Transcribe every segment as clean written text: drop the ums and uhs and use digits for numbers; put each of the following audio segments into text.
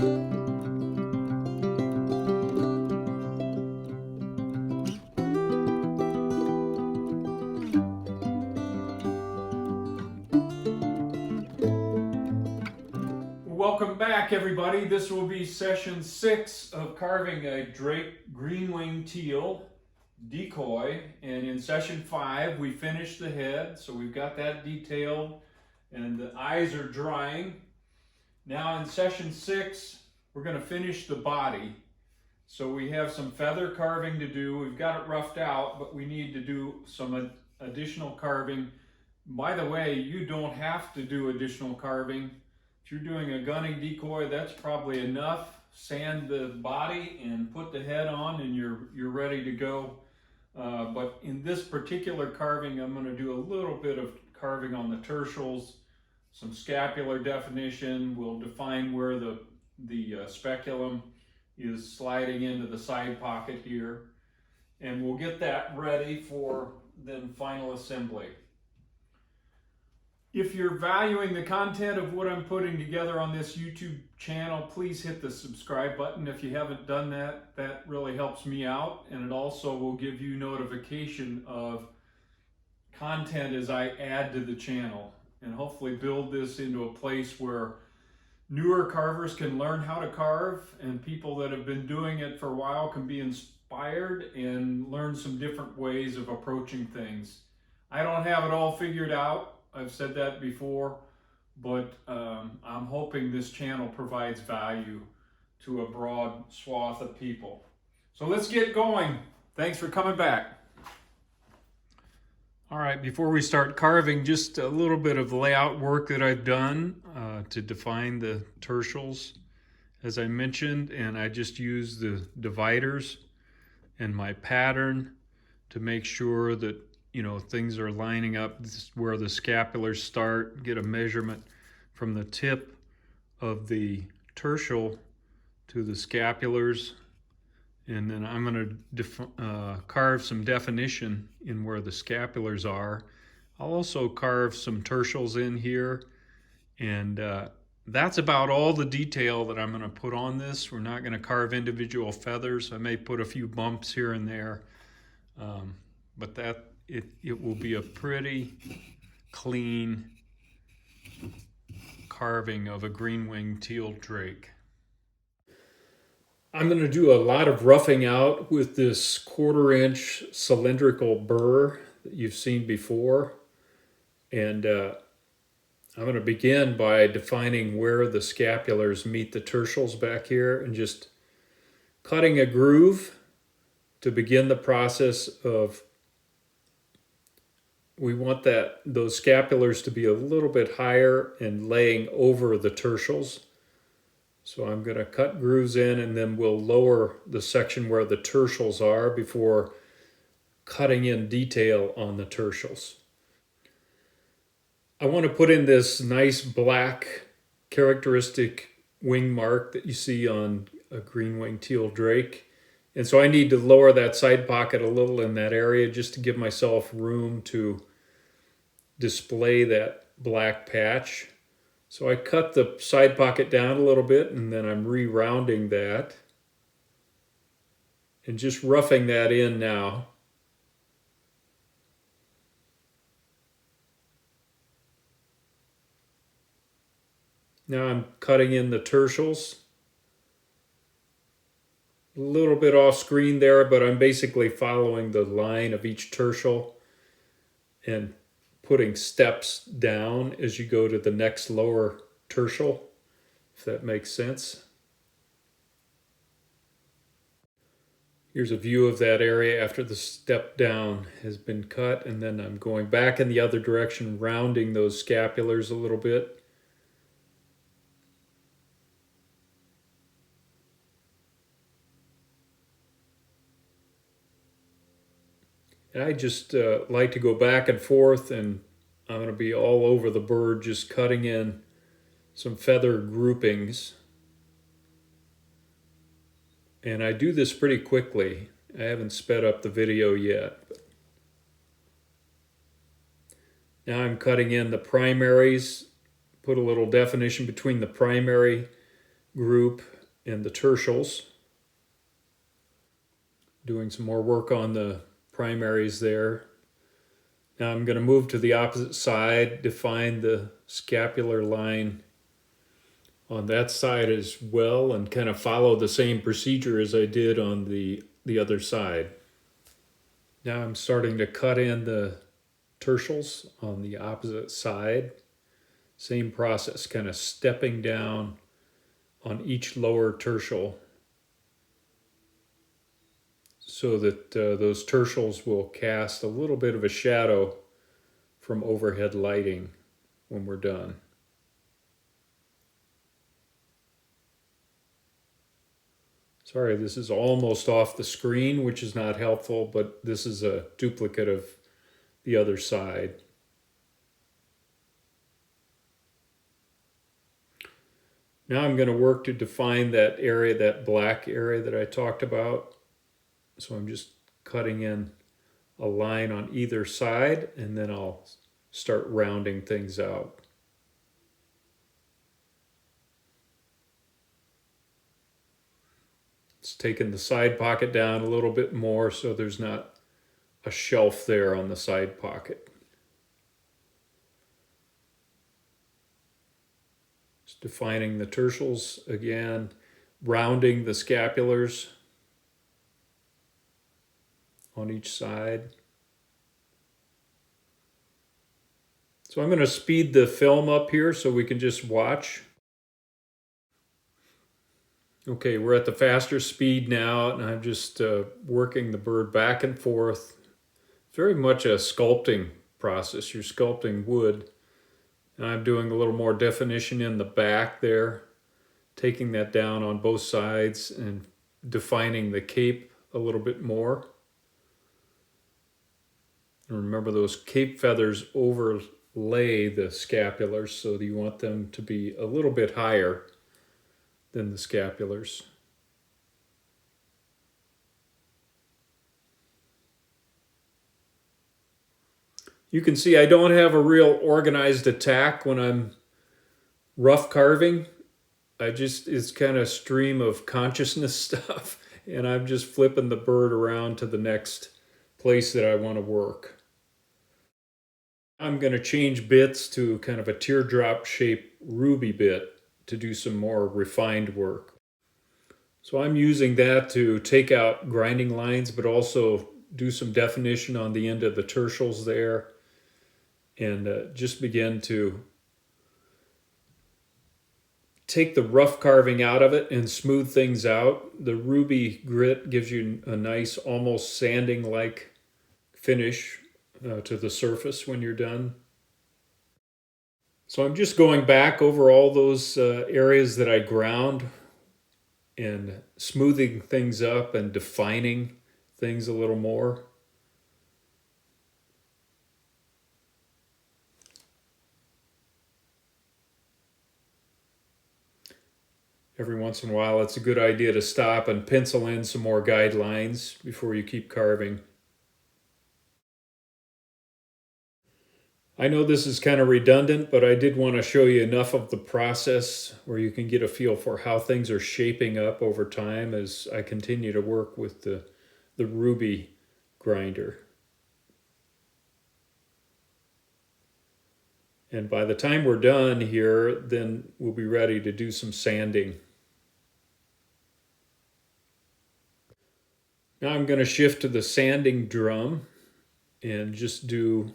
Welcome back, everybody. This will be session 6 of carving a Drake Green-winged Teal Decoy, and in session 5 we finished the head, so we've got that detailed and the eyes are drying. Now in session 6 we're going to finish the body. So we have some feather carving to do. We've got it roughed out, but we need to do some additional carving. By the way, you don't have to do additional carving. If you're doing a gunning decoy, that's probably enough. Sand the body and put the head on and you're ready to go. But in this particular carving, I'm going to do a little bit of carving on the tertials, some scapular definition. We'll define where the speculum is sliding into the side pocket here. And we'll get that ready for then final assembly. If you're valuing the content of what I'm putting together on this YouTube channel, please hit the subscribe button. If you haven't done that, that really helps me out. And it also will give you notification of content as I add to the channel. And hopefully build this into a place where newer carvers can learn how to carve, and people that have been doing it for a while can be inspired and learn some different ways of approaching things. I don't have it all figured out. I've said that before, but I'm hoping this channel provides value to a broad swath of people. So let's get going. Thanks for coming back. All right, before we start carving, just a little bit of layout work that I've done to define the tertials, as I mentioned, and I just used the dividers and my pattern to make sure that things are lining up. This is where the scapulars start. Get a measurement from the tip of the tertial to the scapulars. And then I'm going to carve some definition in where the scapulars are. I'll also carve some tertials in here. And that's about all the detail that I'm going to put on this. We're not going to carve individual feathers. I may put a few bumps here and there. But it will be a pretty clean carving of a green-winged teal drake. I'm going to do a lot of roughing out with this 1/4-inch cylindrical burr that you've seen before. And I'm going to begin by defining where the scapulars meet the tertials back here and just cutting a groove to begin the process of. We want those scapulars to be a little bit higher and laying over the tertials. So I'm going to cut grooves in, and then we'll lower the section where the tertials are before cutting in detail on the tertials. I want to put in this nice black characteristic wing mark that you see on a green-winged teal drake. And so I need to lower that side pocket a little in that area just to give myself room to display that black patch. So I cut the side pocket down a little bit, and then I'm re-rounding that and just roughing that in now. Now I'm cutting in the tertials. A little bit off screen there, but I'm basically following the line of each tertial and putting steps down as you go to the next lower tertial, if that makes sense. Here's a view of that area after the step down has been cut, and then I'm going back in the other direction, rounding those scapulars a little bit. And I just like to go back and forth, and I'm going to be all over the bird, just cutting in some feather groupings. And I do this pretty quickly. I haven't sped up the video yet. Now I'm cutting in the primaries, put a little definition between the primary group and the tertials. Doing some more work on the primaries there. Now I'm going to move to the opposite side, define the scapular line on that side as well, and kind of follow the same procedure as I did on the other side. Now I'm starting to cut in the tertials on the opposite side. Same process, kind of stepping down on each lower tertial so that those tertials will cast a little bit of a shadow from overhead lighting when we're done. Sorry, this is almost off the screen, which is not helpful, but this is a duplicate of the other side. Now I'm going to work to define that area, that black area that I talked about. So I'm just cutting in a line on either side, and then I'll start rounding things out. It's taking the side pocket down a little bit more so there's not a shelf there on the side pocket. Just defining the tertials again, rounding the scapulars on each side. So I'm going to speed the film up here so we can just watch. Okay, we're at the faster speed now, and I'm just working the bird back and forth. Very much a sculpting process. You're sculpting wood. And I'm doing a little more definition in the back there, taking that down on both sides and defining the cape a little bit more. And remember, those cape feathers overlay the scapulars, so that you want them to be a little bit higher than the scapulars. You can see I don't have a real organized attack when I'm rough carving. It's kind of stream of consciousness stuff, and I'm just flipping the bird around to the next place that I want to work. I'm going to change bits to kind of a teardrop shaped ruby bit to do some more refined work. So I'm using that to take out grinding lines, but also do some definition on the end of the tertials there, and just begin to take the rough carving out of it and smooth things out. The ruby grit gives you a nice, almost sanding-like finish to the surface when you're done. So I'm just going back over all those areas that I ground and smoothing things up and defining things a little more. Every once in a while, it's a good idea to stop and pencil in some more guidelines before you keep carving. I know this is kind of redundant, but I did want to show you enough of the process where you can get a feel for how things are shaping up over time as I continue to work with the ruby grinder. And by the time we're done here, then we'll be ready to do some sanding. Now I'm going to shift to the sanding drum and just do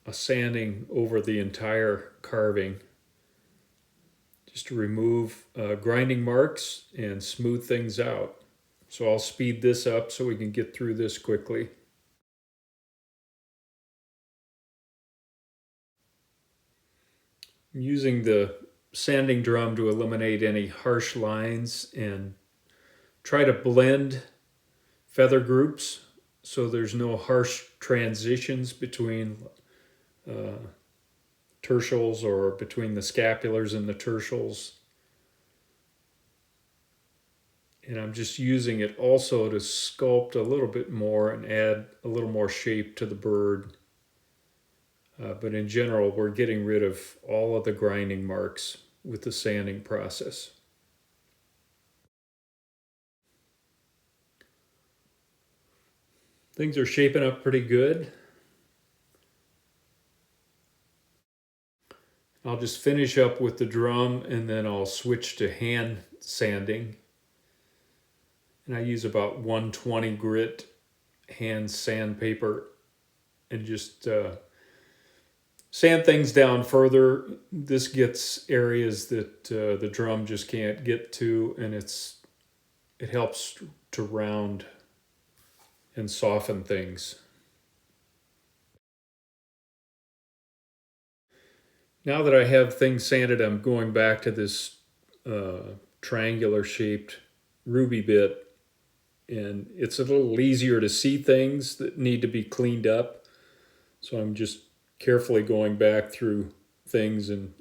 a sanding over the entire carving, just to remove grinding marks and smooth things out. So I'll speed this up so we can get through this quickly. I'm using the sanding drum to eliminate any harsh lines and try to blend feather groups so there's no harsh transitions between tertials or between the scapulars and the tertials. And I'm just using it also to sculpt a little bit more and add a little more shape to the bird. But in general, we're getting rid of all of the grinding marks with the sanding process. Things are shaping up pretty good. I'll just finish up with the drum and then I'll switch to hand sanding. And I use about 120 grit hand sandpaper and just sand things down further. This gets areas that the drum just can't get to, and it helps to round and soften things. Now that I have things sanded, I'm going back to this triangular shaped ruby bit, and it's a little easier to see things that need to be cleaned up. So I'm just carefully going back through things and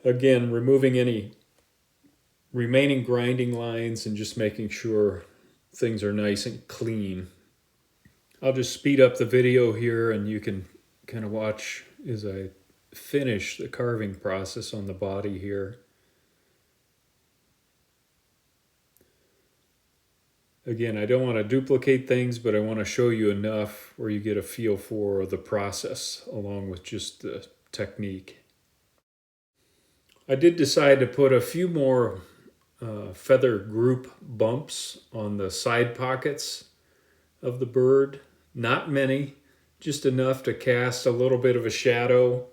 again removing any remaining grinding lines and just making sure things are nice and clean. I'll just speed up the video here and you can kind of watch as I finish the carving process on the body here. Again, I don't want to duplicate things, but I want to show you enough where you get a feel for the process along with just the technique. I did decide to put a few more feather group bumps on the side pockets of the bird. Not many, just enough to cast a little bit of a shadow,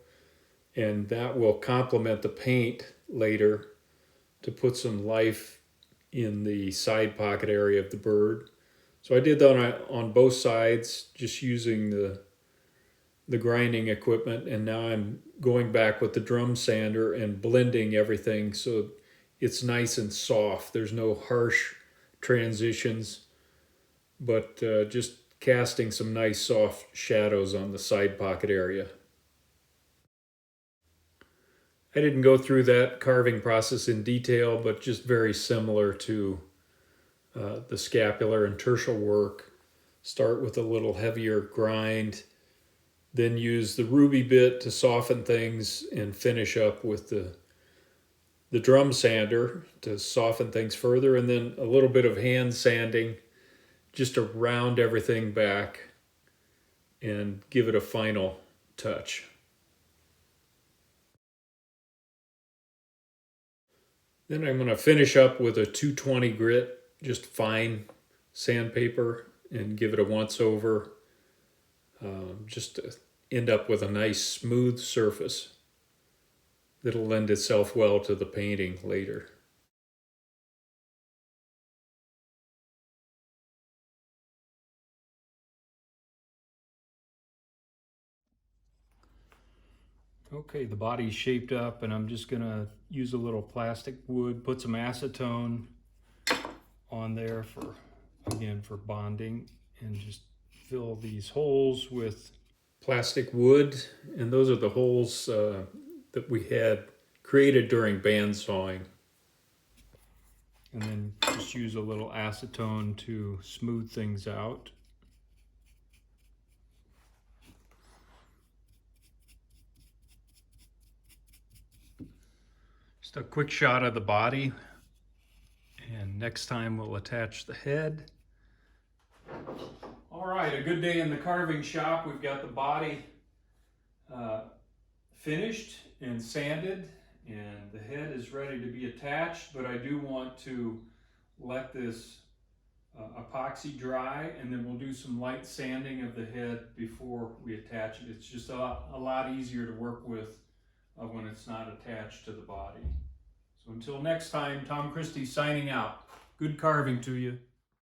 and that will complement the paint later to put some life in the side pocket area of the bird. So I did that on both sides, just using the grinding equipment, and now I'm going back with the drum sander and blending everything so it's nice and soft. There's no harsh transitions, but just casting some nice soft shadows on the side pocket area. I didn't go through that carving process in detail, but just very similar to the scapular and tertial work. Start with a little heavier grind, then use the ruby bit to soften things and finish up with the drum sander to soften things further, and then a little bit of hand sanding just to round everything back and give it a final touch. Then I'm going to finish up with a 220 grit, just fine sandpaper, and give it a once over, just to end up with a nice smooth surface that'll lend itself well to the painting later. Okay, the body's shaped up, and I'm just gonna use a little plastic wood, put some acetone on there for, again, for bonding, and just fill these holes with plastic wood. And those are the holes that we had created during band sawing. And then just use a little acetone to smooth things out. Just a quick shot of the body, and next time we'll attach the head. All right, a good day in the carving shop. We've got the body finished and sanded, and the head is ready to be attached, but I do want to let this epoxy dry, and then we'll do some light sanding of the head before we attach it. It's just a lot easier to work with when it's not attached to the body. So until next time, Tom Christie signing out. Good carving to you.